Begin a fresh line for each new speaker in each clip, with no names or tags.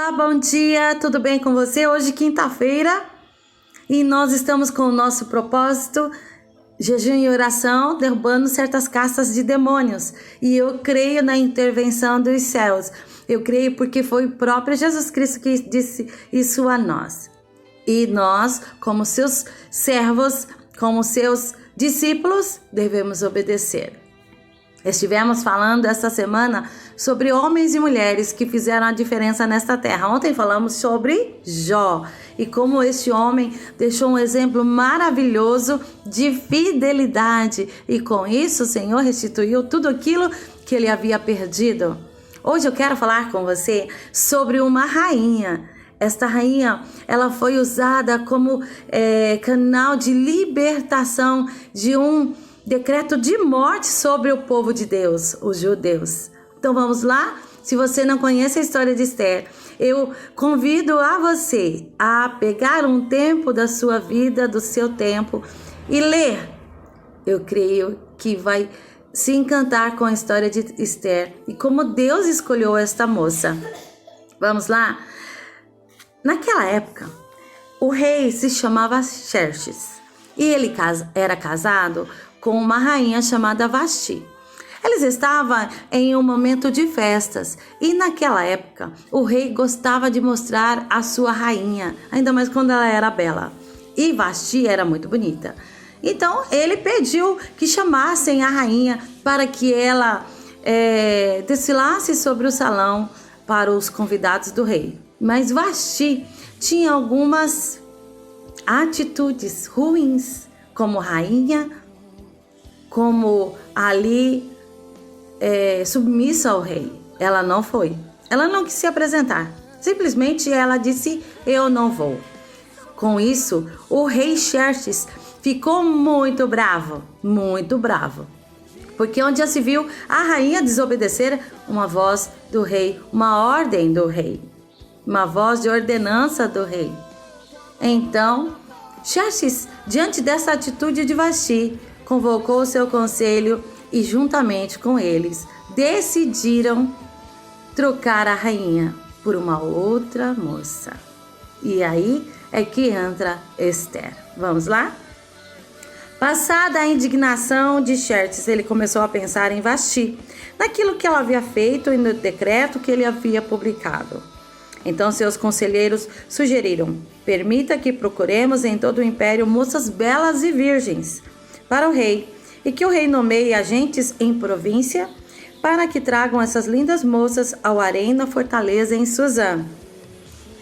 Olá, bom dia, tudo bem com você? Hoje, quinta-feira, e nós estamos com o nosso propósito, jejum e oração, derrubando certas castas de demônios. E eu creio na intervenção dos céus. Eu creio porque foi o próprio Jesus Cristo que disse isso a nós. E nós, como seus servos, como seus discípulos, devemos obedecer. Estivemos falando esta semana sobre homens e mulheres que fizeram a diferença nesta terra. Ontem falamos sobre Jó e como este homem deixou um exemplo maravilhoso de fidelidade. E com isso o Senhor restituiu tudo aquilo que ele havia perdido. Hoje eu quero falar com você sobre uma rainha. Esta rainha, ela foi usada como canal de libertação de um decreto de morte sobre o povo de Deus, os judeus. Então vamos lá? Se você não conhece a história de Esther, eu convido a você a pegar um tempo da sua vida, do seu tempo e ler. Eu creio que vai se encantar com a história de Esther e como Deus escolheu esta moça. Vamos lá? Naquela época, o rei se chamava Xerxes e ele era casado com uma rainha chamada Vasti. Eles estavam em um momento de festas e naquela época o rei gostava de mostrar a sua rainha, ainda mais quando ela era bela. E Vasti era muito bonita. Então ele pediu que chamassem a rainha para que ela desfilasse sobre o salão para os convidados do rei. Mas Vasti tinha algumas atitudes ruins como rainha, como ali submissa ao rei. Ela não foi. Ela não quis se apresentar. Simplesmente ela disse, eu não vou. Com isso, o rei Xerxes ficou muito bravo. Porque onde já se viu a rainha desobedecer uma voz do rei, uma ordem do rei, uma voz de ordenança do rei. Então, Xerxes, diante dessa atitude de Vasti, convocou o seu conselho e juntamente com eles decidiram trocar a rainha por uma outra moça. E aí é que entra Esther. Vamos lá? Passada a indignação de Xerxes, ele começou a pensar em Vasti, naquilo que ela havia feito e no decreto que ele havia publicado. Então seus conselheiros sugeriram: permita que procuremos em todo o império moças belas e virgens para o rei, e que o rei nomeie agentes em província para que tragam essas lindas moças ao harém na fortaleza em Suzã.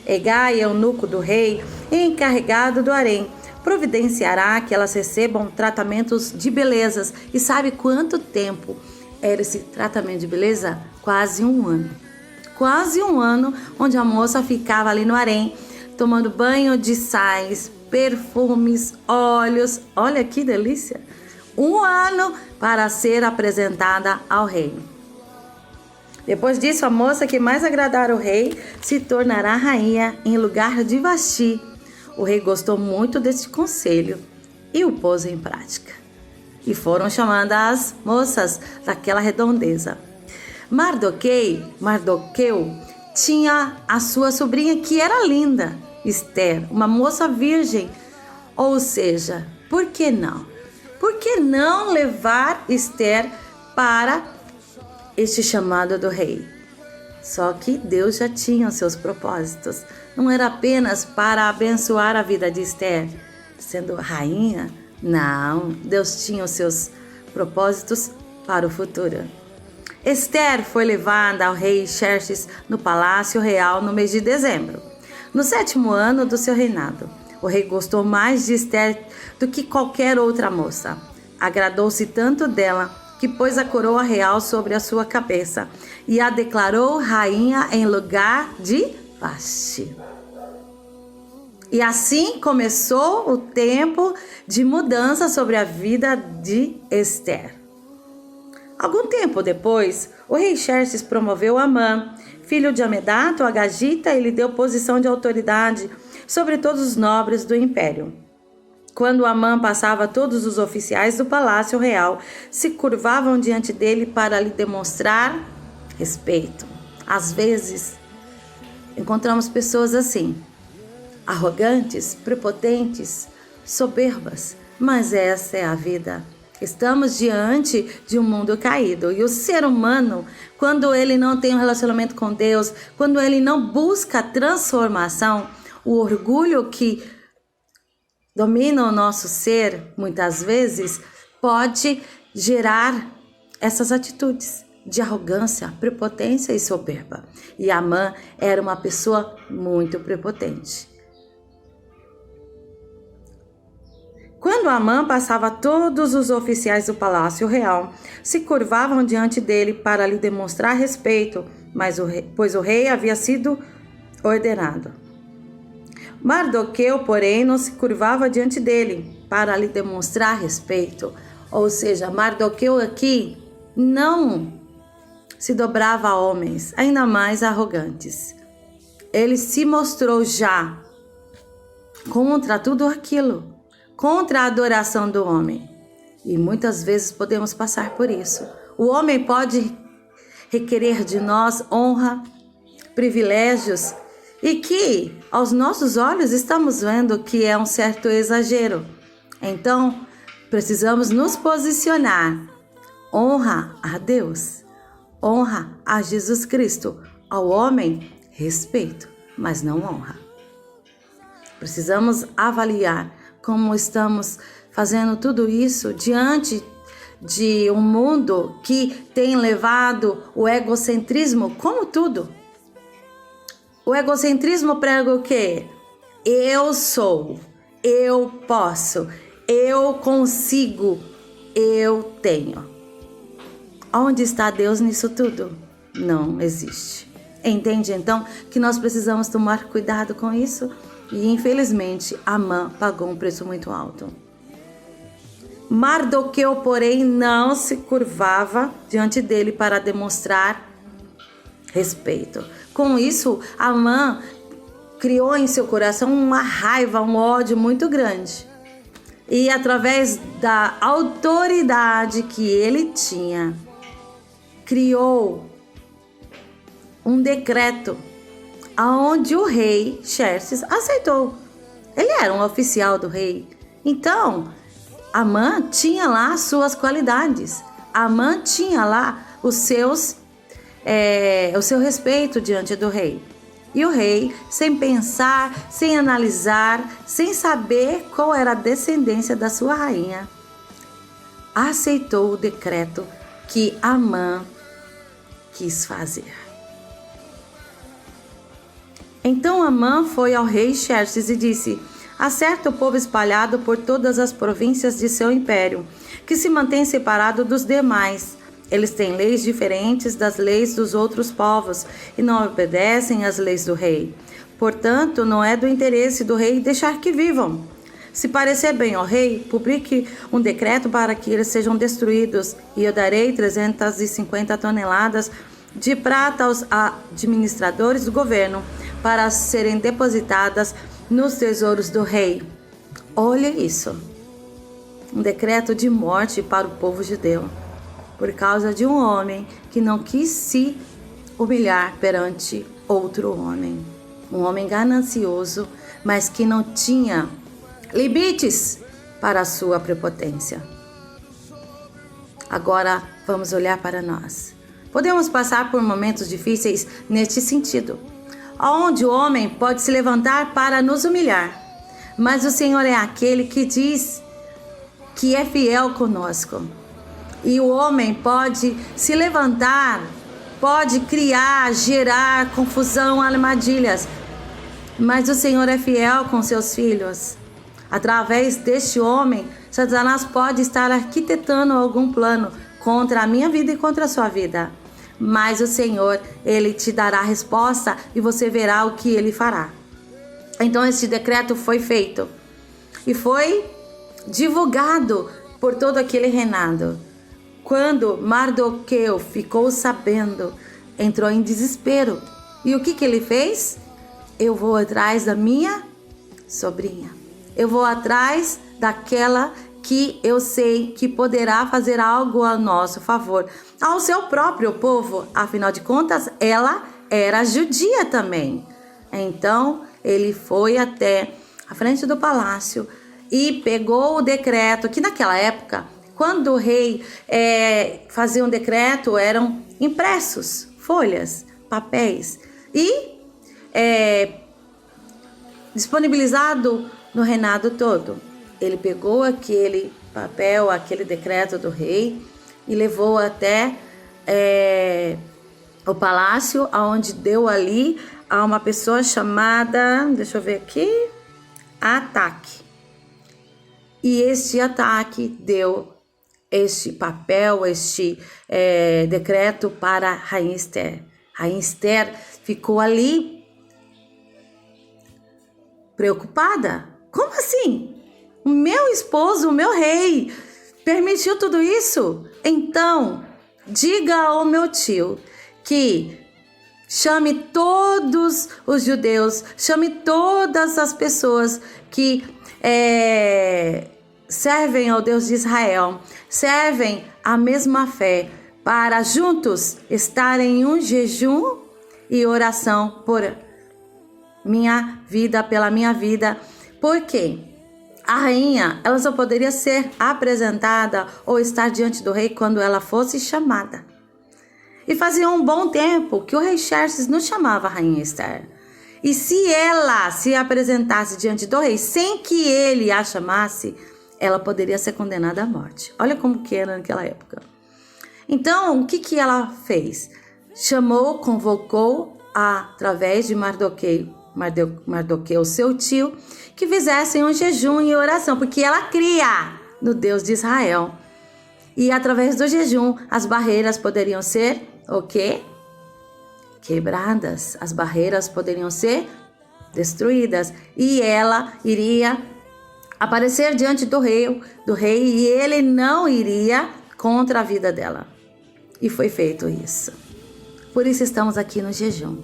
Hegai, eunuco do rei e encarregado do harém, providenciará que elas recebam tratamentos de belezas. E sabe quanto tempo era esse tratamento de beleza? Quase um ano. Quase um ano onde a moça ficava ali no harém, tomando banho de sais, perfumes, óleos. Olha que delícia! Um ano para ser apresentada ao rei. Depois disso, a moça que mais agradar o rei se tornará rainha em lugar de Vasti. O rei gostou muito deste conselho e o pôs em prática. E foram chamando as moças daquela redondeza. Mardoqueu tinha a sua sobrinha que era linda, Esther, uma moça virgem. Ou seja, por que não? Por que não levar Esther para este chamado do rei? Só que Deus já tinha os seus propósitos. Não era apenas para abençoar a vida de Esther, sendo rainha. Não, Deus tinha os seus propósitos para o futuro. Esther foi levada ao rei Xerxes no palácio real no mês de dezembro, no 7º ano do seu reinado. O rei gostou mais de Esther do que qualquer outra moça. Agradou-se tanto dela que pôs a coroa real sobre a sua cabeça e a declarou rainha em lugar de Vasti. E assim começou o tempo de mudança sobre a vida de Esther. Algum tempo depois, o rei Xerxes promoveu Amã, filho de Amedato, a Gagita, e lhe deu posição de autoridade sobre todos os nobres do império. Quando Amã passava, todos os oficiais do palácio real se curvavam diante dele para lhe demonstrar respeito. Às vezes, encontramos pessoas assim, arrogantes, prepotentes, soberbas, mas essa é a vida. Estamos diante de um mundo caído e o ser humano, quando ele não tem um relacionamento com Deus, quando ele não busca transformação, o orgulho que domina o nosso ser, muitas vezes, pode gerar essas atitudes de arrogância, prepotência e soberba. E Amã era uma pessoa muito prepotente. Quando Amã passava, todos os oficiais do palácio real se curvavam diante dele para lhe demonstrar respeito, pois o rei havia sido ordenado. Mardoqueu, porém, não se curvava diante dele para lhe demonstrar respeito. Ou seja, Mardoqueu aqui não se dobrava a homens, ainda mais arrogantes. Ele se mostrou já contra tudo aquilo, contra a adoração do homem. E muitas vezes podemos passar por isso. O homem pode requerer de nós honra, privilégios, e que aos nossos olhos estamos vendo que é um certo exagero. Então, precisamos nos posicionar. Honra a Deus, honra a Jesus Cristo. Ao homem, respeito, mas não honra. Precisamos avaliar como estamos fazendo tudo isso diante de um mundo que tem levado o egocentrismo como tudo. O egocentrismo prega o quê? Eu sou, eu posso, eu consigo, eu tenho. Onde está Deus nisso tudo? Não existe. Entende então que nós precisamos tomar cuidado com isso? E infelizmente Amã pagou um preço muito alto. Mardoqueu, porém, não se curvava diante dele para demonstrar respeito. Com isso, Amã criou em seu coração uma raiva, um ódio muito grande. E através da autoridade que ele tinha, criou um decreto aonde o rei Xerxes aceitou. Ele era um oficial do rei. Então, Amã tinha lá as suas qualidades. Amã tinha lá o seu respeito diante do rei. E o rei, sem pensar, sem analisar, sem saber qual era a descendência da sua rainha, aceitou o decreto que Amã quis fazer. Então Amã foi ao rei Xerxes e disse: acerta o povo espalhado por todas as províncias de seu império, que se mantém separado dos demais. Eles têm leis diferentes das leis dos outros povos e não obedecem às leis do rei. Portanto, não é do interesse do rei deixar que vivam. Se parecer bem ao rei, publique um decreto para que eles sejam destruídos, e eu darei 350 toneladas de prata aos administradores do governo para serem depositadas nos tesouros do rei. Olha isso. Um decreto de morte para o povo judeu, por causa de um homem que não quis se humilhar perante outro homem. Um homem ganancioso, mas que não tinha limites para a sua prepotência. Agora vamos olhar para nós. Podemos passar por momentos difíceis neste sentido, onde o homem pode se levantar para nos humilhar, mas o Senhor é aquele que diz que é fiel conosco. E o homem pode se levantar, pode criar, gerar confusão, armadilhas, mas o Senhor é fiel com seus filhos. Através deste homem, Satanás pode estar arquitetando algum plano contra a minha vida e contra a sua vida. Mas o Senhor, Ele te dará a resposta e você verá o que Ele fará. Então este decreto foi feito e foi divulgado por todo aquele reinado. Quando Mardoqueu ficou sabendo, entrou em desespero. E o que ele fez? Eu vou atrás da minha sobrinha. Eu vou atrás daquela que eu sei que poderá fazer algo a nosso favor, ao seu próprio povo. Afinal de contas, ela era judia também. Então ele foi até a frente do palácio e pegou o decreto, que naquela época, quando o rei fazia um decreto, eram impressos, folhas, papéis, e disponibilizado no reinado todo. Ele pegou aquele papel, aquele decreto do rei e levou até o palácio, onde deu ali a uma pessoa chamada, deixa eu ver aqui, Ataque. E este Ataque deu este papel, este decreto para Rainha Esther. Rainha Esther ficou ali preocupada. Como assim? O meu esposo, o meu rei, permitiu tudo isso? Então, diga ao meu tio que chame todos os judeus, chame todas as pessoas que servem ao Deus de Israel, servem a mesma fé, para juntos estarem em um jejum e oração por minha vida, pela minha vida. Por quê? A rainha, ela só poderia ser apresentada ou estar diante do rei quando ela fosse chamada. E fazia um bom tempo que o rei Xerxes não chamava a rainha Esther. E se ela se apresentasse diante do rei sem que ele a chamasse, ela poderia ser condenada à morte. Olha como que era naquela época. Então, o que ela fez? Chamou, convocou através de Mardoqueu, seu tio, que fizessem um jejum e oração, porque ela cria no Deus de Israel. E através do jejum, as barreiras poderiam ser o quê? Quebradas. As barreiras poderiam ser destruídas. E ela iria aparecer diante do rei e ele não iria contra a vida dela. E foi feito isso. Por isso estamos aqui no jejum,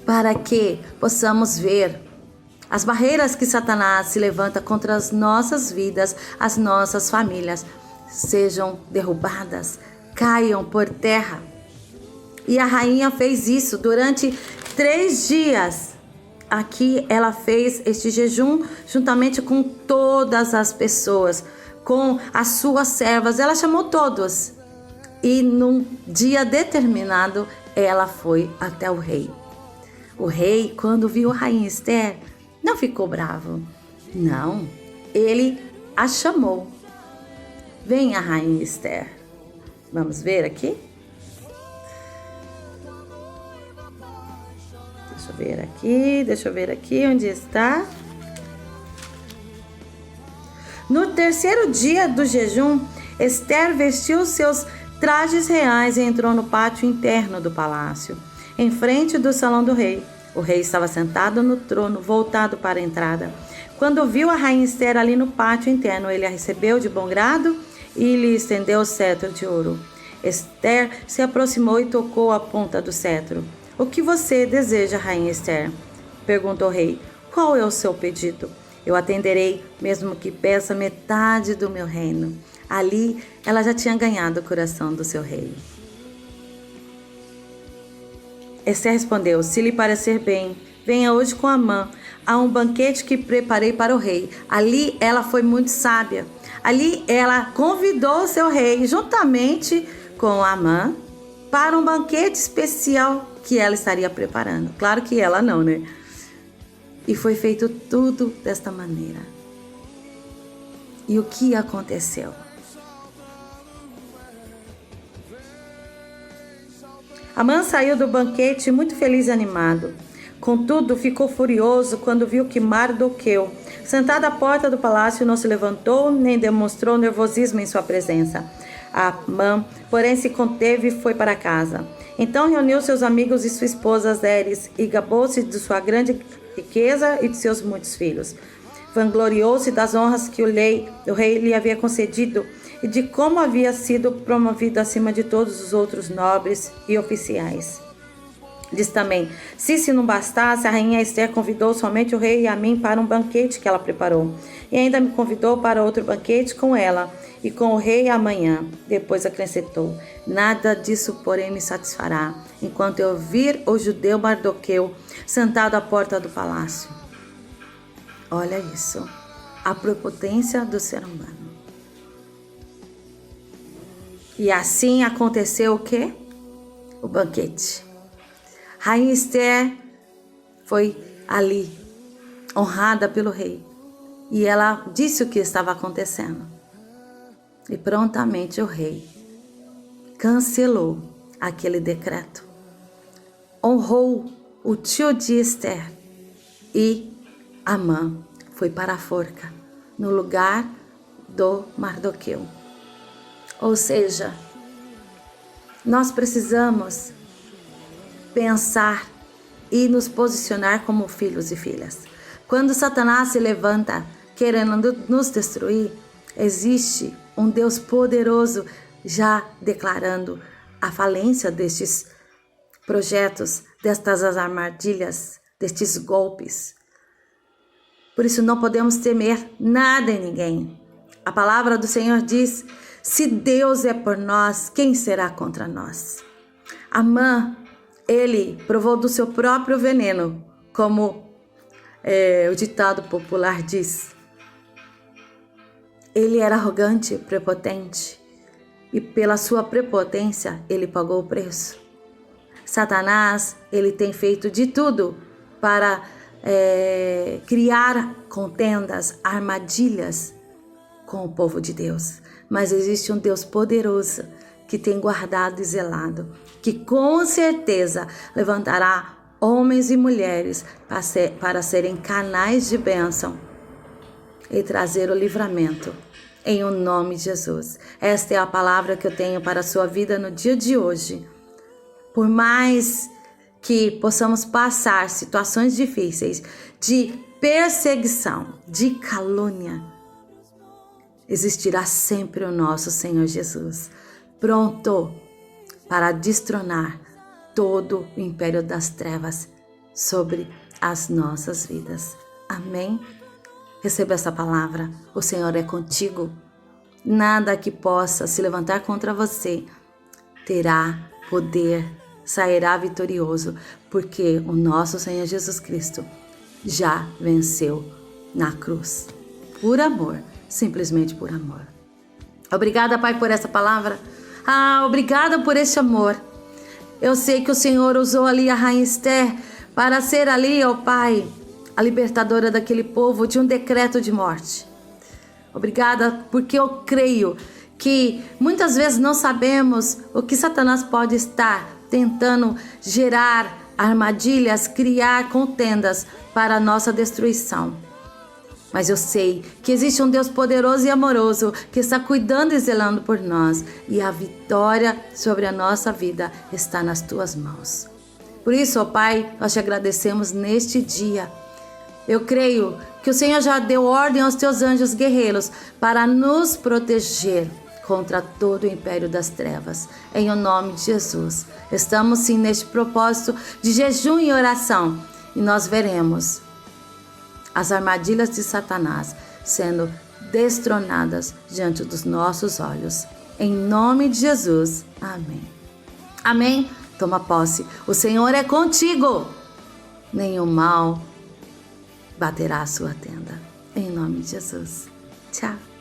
para que possamos ver as barreiras que Satanás se levanta contra as nossas vidas, as nossas famílias, sejam derrubadas, caiam por terra. E a rainha fez isso durante 3 dias. Aqui ela fez este jejum juntamente com todas as pessoas, com as suas servas. Ela chamou todos. E num dia determinado, ela foi até o rei. O rei, quando viu a rainha Esther, não ficou bravo. Não, ele a chamou. Venha, rainha Esther. Vamos ver aqui? Deixa eu ver aqui onde está. No 3º dia do jejum, Esther vestiu seus trajes reais e entrou no pátio interno do palácio, em frente do salão do rei. O rei estava sentado no trono, voltado para a entrada. Quando viu a rainha Esther ali no pátio interno, ele a recebeu de bom grado e lhe estendeu o cetro de ouro. Esther se aproximou e tocou a ponta do cetro. O que você deseja, rainha Esther? Perguntou o rei. Qual é o seu pedido? Eu atenderei, mesmo que peça metade do meu reino. Ali, ela já tinha ganhado o coração do seu rei. Esther respondeu, se lhe parecer bem, venha hoje com Amã. Há um banquete que preparei para o rei. Ali, ela foi muito sábia. Ali, ela convidou o seu rei, juntamente com Amã, para um banquete especial que ela estaria preparando. Claro que ela não, né? E foi feito tudo desta maneira. E o que aconteceu? Amã saiu do banquete muito feliz e animado. Contudo, ficou furioso quando viu que Mardoqueu, sentado à porta do palácio, não se levantou nem demonstrou nervosismo em sua presença. Amã, porém, se conteve e foi para casa. Então reuniu seus amigos e sua esposa Zeres e gabou-se de sua grande riqueza e de seus muitos filhos. Vangloriou-se das honras que o rei lhe havia concedido e de como havia sido promovido acima de todos os outros nobres e oficiais. Diz também, se não bastasse, a rainha Esther convidou somente o rei e a mim para um banquete que ela preparou, e ainda me convidou para outro banquete com ela, e com o rei amanhã. Depois acrescentou: nada disso, porém, me satisfará, enquanto eu vir o judeu Mardoqueu sentado à porta do palácio. Olha isso, a prepotência do ser humano. E assim aconteceu o quê? O banquete. Rainha Esther foi ali, honrada pelo rei. E ela disse o que estava acontecendo. E prontamente o rei cancelou aquele decreto. Honrou o tio de Esther. E Amã foi para a forca, no lugar do Mardoqueu. Ou seja, nós precisamos pensar e nos posicionar como filhos e filhas. Quando Satanás se levanta querendo nos destruir, existe um Deus poderoso já declarando a falência destes projetos, destas armadilhas, destes golpes. Por isso não podemos temer nada e ninguém. A palavra do Senhor diz: se Deus é por nós, quem será contra nós? Amã, ele provou do seu próprio veneno, como o ditado popular diz. Ele era arrogante, prepotente, e pela sua prepotência ele pagou o preço. Satanás, ele tem feito de tudo para criar contendas, armadilhas com o povo de Deus. Mas existe um Deus poderoso que tem guardado e zelado, que com certeza levantará homens e mulheres para serem canais de bênção e trazer o livramento em o nome de Jesus. Esta é a palavra que eu tenho para a sua vida no dia de hoje. Por mais que possamos passar situações difíceis de perseguição, de calúnia, existirá sempre o nosso Senhor Jesus, pronto para destronar todo o império das trevas sobre as nossas vidas. Amém? Receba essa palavra. O Senhor é contigo. Nada que possa se levantar contra você terá poder, sairá vitorioso, porque o nosso Senhor Jesus Cristo já venceu na cruz. Por amor, simplesmente por amor. Obrigada, Pai, por essa palavra. Obrigada por esse amor. Eu sei que o Senhor usou ali a Rainha Esther para ser ali, ó Pai, a libertadora daquele povo de um decreto de morte. Obrigada, porque eu creio que muitas vezes não sabemos o que Satanás pode estar tentando gerar armadilhas, criar contendas para a nossa destruição. Mas eu sei que existe um Deus poderoso e amoroso que está cuidando e zelando por nós. E a vitória sobre a nossa vida está nas tuas mãos. Por isso, ó Pai, nós te agradecemos neste dia. Eu creio que o Senhor já deu ordem aos teus anjos guerreiros para nos proteger contra todo o império das trevas. Em o nome de Jesus. Estamos sim neste propósito de jejum e oração. E nós veremos as armadilhas de Satanás sendo destronadas diante dos nossos olhos. Em nome de Jesus. Amém. Amém? Toma posse. O Senhor é contigo. Nenhum mal baterá a sua tenda. Em nome de Jesus. Tchau.